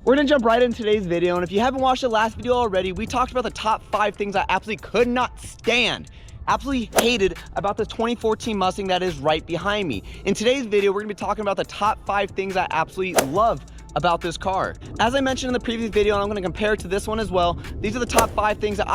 We're gonna jump right into today's video, and if you haven't watched the last video already, we talked about the top 5 things I absolutely could not stand, absolutely hated about this 2014 Mustang that is right behind me. In today's video, we're gonna be talking about the top 5 things I absolutely love about this car. As I mentioned in the previous video, and I'm gonna compare it to this one as well, these are the top 5 things that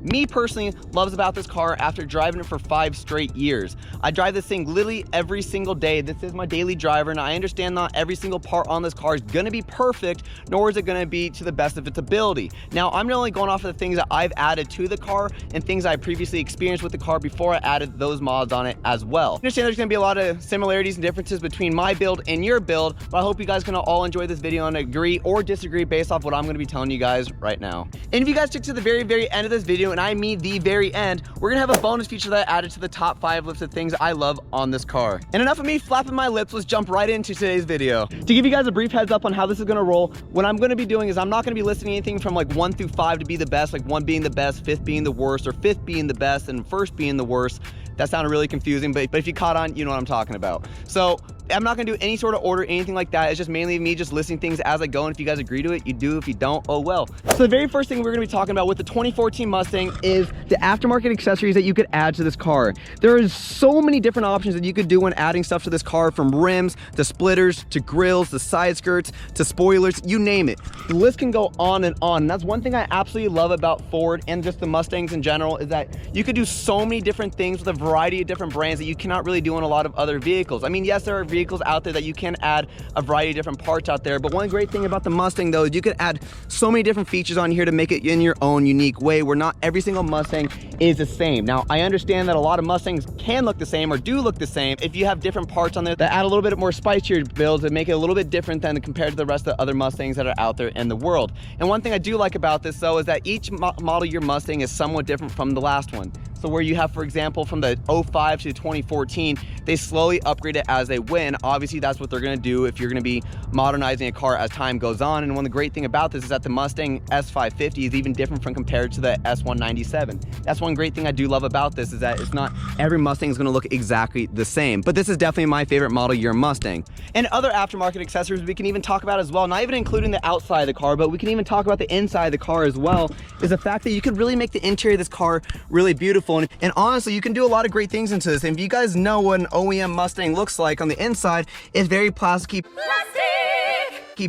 me personally, loves about this car after driving it for 5 straight years. I drive this thing literally every single day. This is my daily driver, and I understand not every single part on this car is gonna be perfect, nor is it gonna be to the best of its ability. Now, I'm not only going off of the things that I've added to the car and things I previously experienced with the car before I added those mods on it as well. I understand there's gonna be a lot of similarities and differences between my build and your build, but I hope you guys can all enjoy this video and agree or disagree based off what I'm going to be telling you guys right now. And if you guys stick to the very end of this video, and I mean the very end, we're gonna have a bonus feature that I added to the top 5 lists of things I love on this car. And enough of me flapping my lips, let's jump right into today's video. To give you guys a brief heads up on how this is gonna roll, what I'm gonna be doing is I'm not gonna be listing anything from like 1 through 5 to be the best, like 1 being the best, 5th being the worst, or 5th being the best and 1st being the worst. That sounded really confusing, but if you caught on, you know what I'm talking about. So I'm not gonna do any sort of order, anything like that. It's just mainly me just listing things as I go, and if you guys agree to it, you do. If you don't, oh well. So the very first thing we're gonna be talking about with the 2014 Mustang is the aftermarket accessories that you could add to this car. There is so many different options that you could do when adding stuff to this car, from rims to splitters to grills to side skirts to spoilers, you name it. The list can go on and on. And that's one thing I absolutely love about Ford and just the Mustangs in general, is that you could do so many different things with a variety of different brands that you cannot really do in a lot of other vehicles. I mean, yes, there are vehicles out there that you can add a variety of different parts out there, but one great thing about the Mustang though is you could add so many different features on here to make it in your own unique way, where not every single Mustang is the same. Now, I understand that a lot of Mustangs can look the same or do look the same if you have different parts on there that add a little bit more spice to your builds and make it a little bit different than compared to the rest of the other Mustangs that are out there in the world. And one thing I do like about this though is that each model year Mustang is somewhat different from the last one. So where you have, for example, from the 05 to 2014, they slowly upgrade it as they win. Obviously, that's what they're gonna do if you're gonna be modernizing a car as time goes on. And one of the great thing about this is that the Mustang S550 is even different from compared to the S197. That's one great thing I do love about this, is that it's not every Mustang is gonna look exactly the same. But this is definitely my favorite model year Mustang. And other aftermarket accessories we can even talk about as well, not even including the outside of the car, but we can even talk about the inside of the car as well, is the fact that you could really make the interior of this car really beautiful. And honestly, you can do a lot of great things into this. And if you guys know what an OEM Mustang looks like on the inside, it's very plasticky,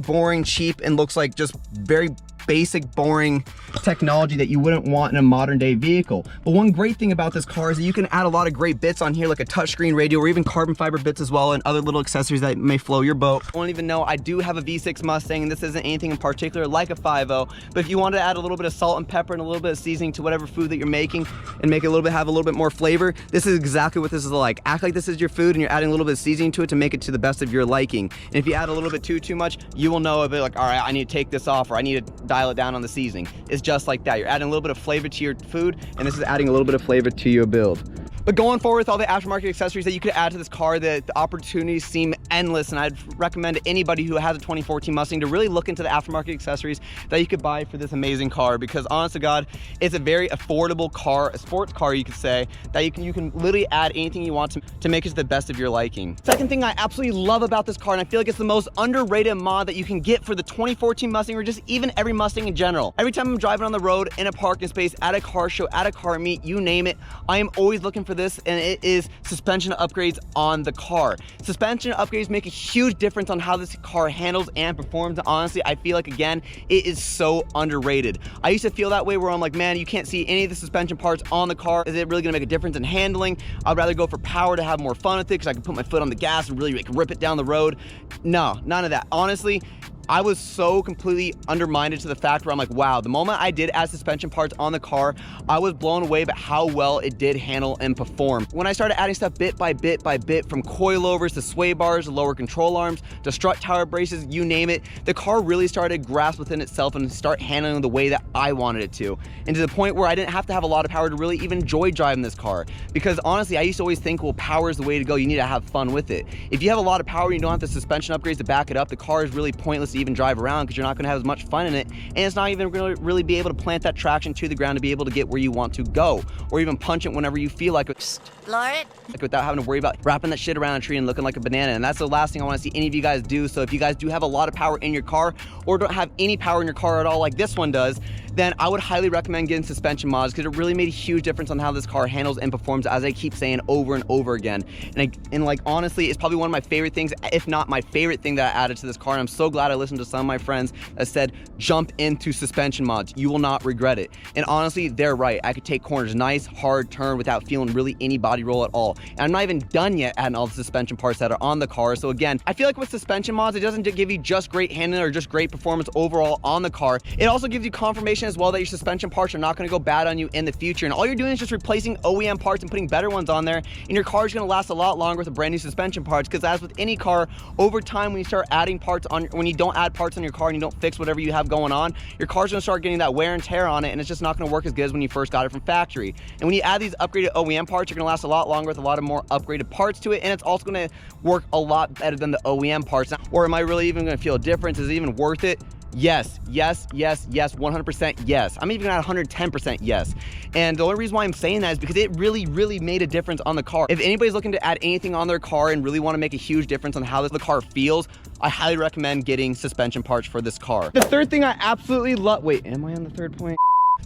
boring, cheap, and looks like just very basic, boring technology that you wouldn't want in a modern day vehicle. But one great thing about this car is that you can add a lot of great bits on here, like a touchscreen radio or even carbon fiber bits as well, and other little accessories that may flow your boat. I don't even know, I do have a V6 Mustang, and this isn't anything in particular like a 5.0, but if you want to add a little bit of salt and pepper and a little bit of seasoning to whatever food that you're making and make it have a little bit more flavor, this is exactly what this is like. Act like this is your food and you're adding a little bit of seasoning to it to make it to the best of your liking. And if you add a little bit too much, you will know a bit like, all right, I need to take this off, or I need to dial it down on the seasoning. It's just like that. You're adding a little bit of flavor to your food, and this is adding a little bit of flavor to your build. But going forward with all the aftermarket accessories that you could add to this car, the opportunities seem endless, and I'd recommend to anybody who has a 2014 Mustang to really look into the aftermarket accessories that you could buy for this amazing car, because honest to God, it's a very affordable car, a sports car you could say, that you can literally add anything you want to make it to the best of your liking. Second thing I absolutely love about this car, and I feel like it's the most underrated mod that you can get for the 2014 Mustang, or just even every Mustang in general. Every time I'm driving on the road, in a parking space, at a car show, at a car meet, you name it, I am always looking for this, and it is suspension upgrades on the car. Suspension upgrades make a huge difference on how this car handles and performs. Honestly, I feel like, again, it is so underrated. I used to feel that way, where I'm like, man, you can't see any of the suspension parts on the car. Is it really gonna make a difference in handling? I'd rather go for power to have more fun with it, because I can put my foot on the gas and really like rip it down the road. No, none of that. Honestly, I was so completely undermined to the fact where I'm like, wow, the moment I did add suspension parts on the car, I was blown away by how well it did handle and perform. When I started adding stuff bit by bit by bit, from coilovers to sway bars to lower control arms to strut tower braces, you name it, the car really started to grasp within itself and start handling the way that I wanted it to. And to the point where I didn't have to have a lot of power to really even enjoy driving this car. Because honestly, I used to always think, well, power is the way to go. You need to have fun with it. If you have a lot of power and you don't have the suspension upgrades to back it up, the car is really pointless to even drive around because you're not going to have as much fun in it, and it's not even going to really be able to plant that traction to the ground to be able to get where you want to go, or even punch it whenever you feel like it. Like without having to worry about wrapping that shit around a tree and looking like a banana. And that's the last thing I want to see any of you guys do. So if you guys do have a lot of power in your car or don't have any power in your car at all like this one does, then I would highly recommend getting suspension mods because it really made a huge difference on how this car handles and performs, as I keep saying over and over again. And like honestly, it's probably one of my favorite things, if not my favorite thing that I added to this car. And I'm so glad I listened to some of my friends that said jump into suspension mods. You will not regret it. And honestly, they're right. I could take corners, nice hard turn without feeling really any body roll at all. And I'm not even done yet adding all the suspension parts that are on the car. So again, I feel like with suspension mods, it doesn't give you just great handling or just great performance overall on the car. It also gives you confirmation as well that your suspension parts are not going to go bad on you in the future. And all you're doing is just replacing OEM parts and putting better ones on there, and your car is going to last a lot longer with a brand new suspension parts. Because as with any car, over time, when you start adding parts on, when you don't add parts on your car and you don't fix whatever you have going on, your car's going to start getting that wear and tear on it, and it's just not going to work as good as when you first got it from factory. And when you add these upgraded OEM parts, you're going to last a lot longer with a lot of more upgraded parts to it, and it's also going to work a lot better than the OEM parts. Or am I really even going to feel a difference? Is it even worth it? Yes, yes, yes, yes, 100% yes. I'm even at 110% yes. And the only reason why I'm saying that is because it really, really made a difference on the car. If anybody's looking to add anything on their car and really want to make a huge difference on how the car feels, I highly recommend getting suspension parts for this car. The third thing I absolutely love, wait, am I on the third point?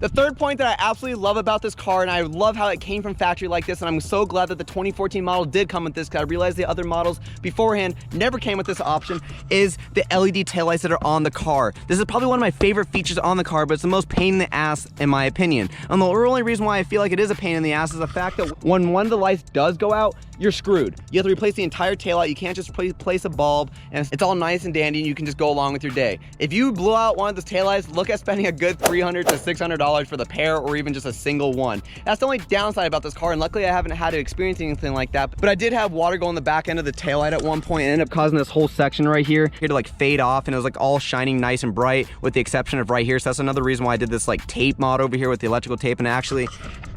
The third point that I absolutely love about this car, and I love how it came from factory like this, and I'm so glad that the 2014 model did come with this, because I realized the other models beforehand never came with this option, is the LED taillights that are on the car. This is probably one of my favorite features on the car, but it's the most pain in the ass in my opinion. And the only reason why I feel like it is a pain in the ass is the fact that when one of the lights does go out, you're screwed. You have to replace the entire taillight. You can't just replace a bulb, and it's all nice and dandy, and you can just go along with your day. If you blew out one of those taillights, look at spending a good $300 to $600 for the pair or even just a single one. That's the only downside about this car, and luckily I haven't had to experience anything like that. But I did have water go in the back end of the taillight at one point, and ended up causing this whole section right here to like fade off, and it was like all shining nice and bright with the exception of right here. So that's another reason why I did this like tape mod over here with the electrical tape, and actually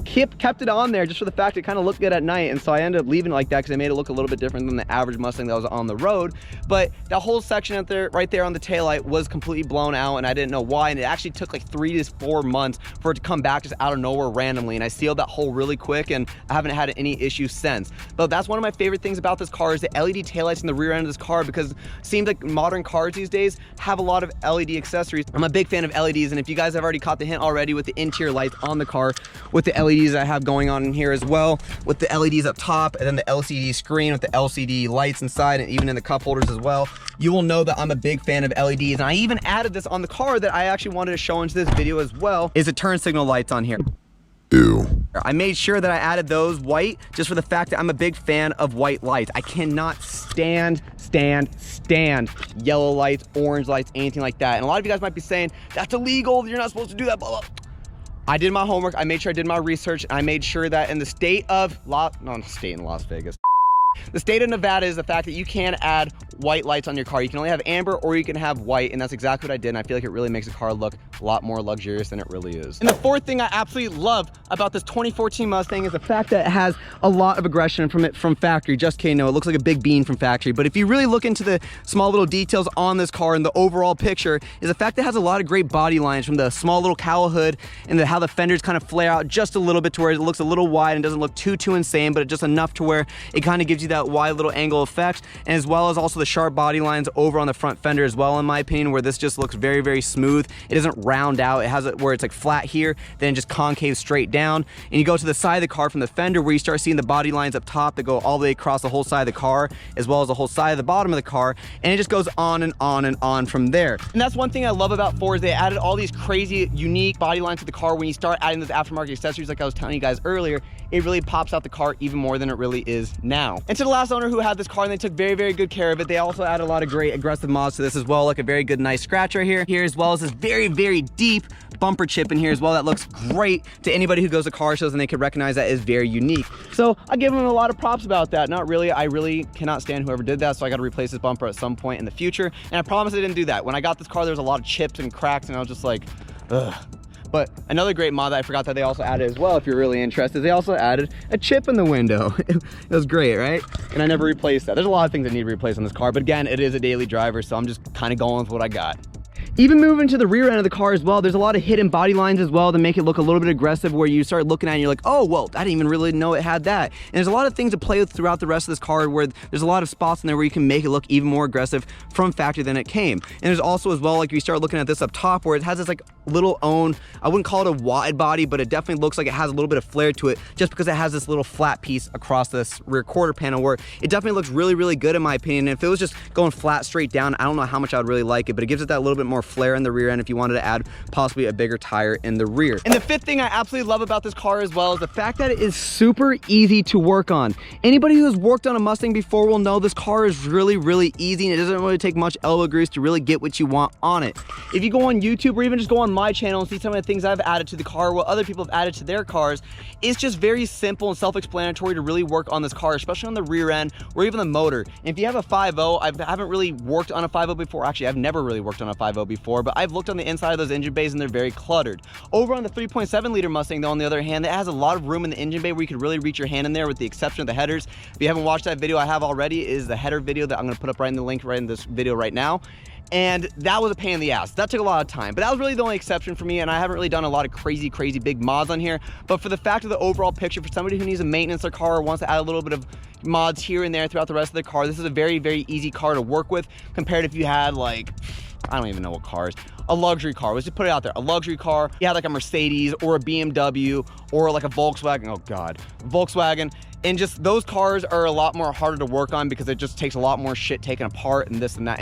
kept it on there just for the fact it kind of looked good at night. And so I ended up leaving it like that because it made it look a little bit different than the average Mustang that was on the road. But that whole section out there, right there on the taillight, was completely blown out, and I didn't know why. And it actually took like 3 to 4 months for it to come back just out of nowhere randomly. And I sealed that hole really quick, and I haven't had any issues since. But that's one of my favorite things about this car is the LED taillights in the rear end of this car, because it seems like modern cars these days have a lot of LED accessories. I'm a big fan of LEDs, and if you guys have already caught the hint already with the interior lights on the car, with the LEDs I have going on in here as well, with the LEDs up top, and then the LCD screen with the LCD lights inside, and even in the cup holders as well, you will know that I'm a big fan of LEDs. And I even added this on the car that I actually wanted to show into this video as well, is the turn signal lights on here. Ew. I made sure that I added those white just for the fact that I'm a big fan of white lights. I cannot stand yellow lights, orange lights, anything like that. And a lot of you guys might be saying, that's illegal, you're not supposed to do that, blah, blah. I did my homework, I made sure I did my research, and I made sure that in the state of Las Vegas. The state of Nevada is the fact that you can add white lights on your car. You can only have amber or you can have white, and that's exactly what I did, and I feel like it really makes the car look a lot more luxurious than it really is. And the fourth thing I absolutely love about this 2014 Mustang is the fact that it has a lot of aggression from factory. Just kidding, no, it looks like a big bean from factory. But if you really look into the small little details on this car and the overall picture, is the fact that it has a lot of great body lines, from the small little cowl hood and how the fenders kind of flare out just a little bit to where it looks a little wide and doesn't look too insane, but just enough to where it kind of gives you that wide little angle effect, and as well as also the sharp body lines over on the front fender as well, in my opinion, where this just looks very smooth. It doesn't round out. It has it where it's like flat here, then just concave straight down. And you go to the side of the car from the fender, where you start seeing the body lines up top that go all the way across the whole side of the car, as well as the whole side of the bottom of the car, and it just goes on and on and on from there. And that's one thing I love about Ford, is they added all these crazy unique body lines to the car. When you start adding those aftermarket accessories like I was telling you guys earlier, it really pops out the car even more than it really is now. And to the last owner who had this car, and they took very good care of it, they also added a lot of great aggressive mods to this as well, like a very good nice scratch right here, as well as this very deep bumper chip in here as well that looks great to anybody who goes to car shows, and they could recognize that is very unique. So I give them a lot of props about that. Not really, I really cannot stand whoever did that, so I got to replace this bumper at some point in the future, and I promise I didn't do that. When I got this car, there was a lot of chips and cracks, and I was just like, ugh. But another great mod that I forgot that they also added as well, if you're really interested, they also added a chip in the window. It was great, right? And I never replaced that. There's a lot of things that need to be replaced on this car, but again, it is a daily driver, so I'm just kind of going with what I got. Even moving to the rear end of the car as well, there's a lot of hidden body lines as well to make it look a little bit aggressive, where you start looking at it and you're like, oh, well, I didn't even really know it had that. And there's a lot of things to play with throughout the rest of this car, where there's a lot of spots in there where you can make it look even more aggressive from factory than it came. And there's also as well, like, if you start looking at this up top, where it has this like little own, I wouldn't call it a wide body, but it definitely looks like it has a little bit of flair to it, just because it has this little flat piece across this rear quarter panel, where it definitely looks really, really good in my opinion. And if it was just going flat straight down, I don't know how much I would really like it, but it gives it that little bit more flair in the rear end if you wanted to add possibly a bigger tire in the rear. And the fifth thing I absolutely love about this car as well is the fact that it is super easy to work on. Anybody who has worked on a Mustang before will know this car is really, really easy, and it doesn't really take much elbow grease to really get what you want on it. If you go on YouTube or even just go on my channel and see some of the things I've added to the car, what other people have added to their cars, it's just very simple and self-explanatory to really work on this car, especially on the rear end or even the motor. And if you have a 5.0, I haven't really worked on a 5.0 before. Actually, I've never really worked on a 5.0 before, but I've looked on the inside of those engine bays and they're very cluttered. Over on the 3.7 liter Mustang though, on the other hand, it has a lot of room in the engine bay where you can really reach your hand in there, with the exception of the headers. If you haven't watched that video I have already, is the header video that I'm going to put up right in the link right in this video right now. And that was a pain in the ass. That took a lot of time, but that was really the only exception for me, and I haven't really done a lot of crazy big mods on here. But for the fact of the overall picture, for somebody who needs to maintenance their car or wants to add a little bit of mods here and there throughout the rest of the car, this is a very, very easy car to work with, compared if you had, like, I don't even know what cars, a luxury car. Let's just put it out there, a luxury car. You had like a Mercedes or a BMW or like a Volkswagen, oh God, Volkswagen. And just those cars are a lot more harder to work on because it just takes a lot more shit taken apart and this and that.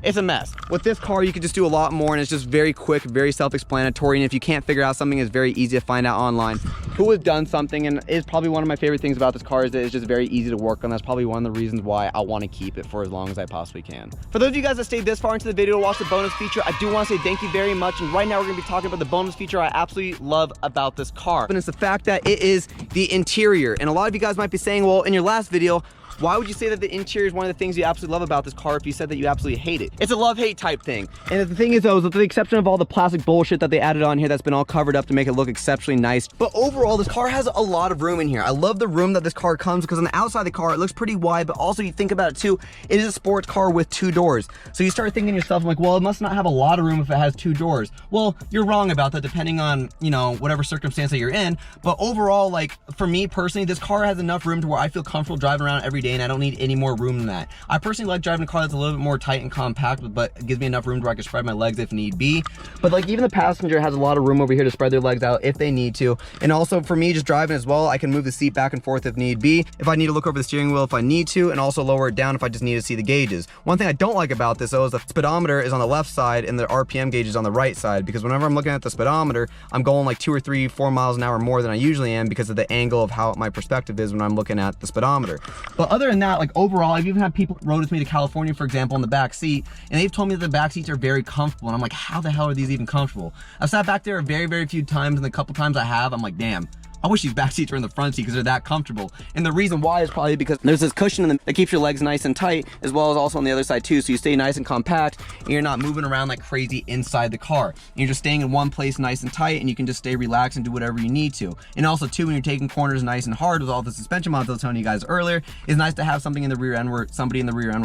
It's a mess. With this car, you can just do a lot more, and it's just very quick, very self-explanatory. And if you can't figure out something, it's very easy to find out online who has done something. And it's probably one of my favorite things about this car is that it's just very easy to work on. That's probably one of the reasons why I want to keep it for as long as I possibly can. For those of you guys that stayed this far into the video to watch the bonus feature, I do want to say thank you very much. And right now we're going to be talking about the bonus feature I absolutely love about this car. And it's the fact that it is the interior. And a lot of you guys might be saying, well, in your last video, why would you say that the interior is one of the things you absolutely love about this car if you said that you absolutely hate it? It's a love-hate type thing. And the thing is though, with the exception of all the plastic bullshit that they added on here that's been all covered up to make it look exceptionally nice, but overall this car has a lot of room in here. I love the room that this car comes, because on the outside of the car it looks pretty wide, but also you think about it too, it is a sports car with 2 doors. So you start thinking to yourself, I'm like, well, it must not have a lot of room if it has 2 doors. Well, you're wrong about that, depending on, you know, whatever circumstance that you're in. But overall, like, for me personally, this car has enough room to where I feel comfortable driving around every day, and I don't need any more room than that. I personally like driving a car that's a little bit more tight and compact, but it gives me enough room where I can spread my legs if need be. But like, even the passenger has a lot of room over here to spread their legs out if they need to. And also for me, just driving as well, I can move the seat back and forth if need be, if I need to look over the steering wheel if I need to, and also lower it down if I just need to see the gauges. One thing I don't like about this though is the speedometer is on the left side and the RPM gauge is on the right side, because whenever I'm looking at the speedometer, I'm going like 2 or 3, 4 miles an hour more than I usually am, because of the angle of how my perspective is when I'm looking at the speedometer. But other than that, like, overall, I've even had people rode with me to California, for example, in the back seat, and they've told me that the back seats are very comfortable, and I'm like, how the hell are these even comfortable? I've sat back there very, very few times, and the couple times I have, I'm like, damn, I wish these back seats were in the front seat because they're that comfortable. And the reason why is probably because there's this cushion in them that keeps your legs nice and tight, as well as also on the other side too, so you stay nice and compact and you're not moving around like crazy inside the car. And you're just staying in one place nice and tight, and you can just stay relaxed and do whatever you need to. And also too, when you're taking corners nice and hard with all the suspension mods I was telling you guys earlier, it's nice to have something in the rear end where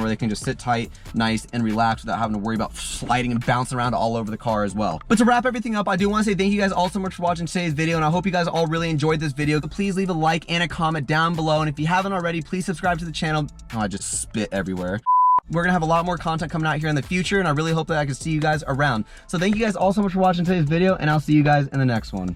they can just sit tight, nice and relaxed without having to worry about sliding and bouncing around all over the car as well. But to wrap everything up, I do want to say thank you guys all so much for watching today's video, and I hope you guys all really enjoyed this video. Please leave a like and a comment down below, and if you haven't already, please subscribe to the channel. Oh, I just spit everywhere. We're gonna have a lot more content coming out here in the future, and I really hope that I can see you guys around. So thank you guys all so much for watching today's video, and I'll see you guys in the next one.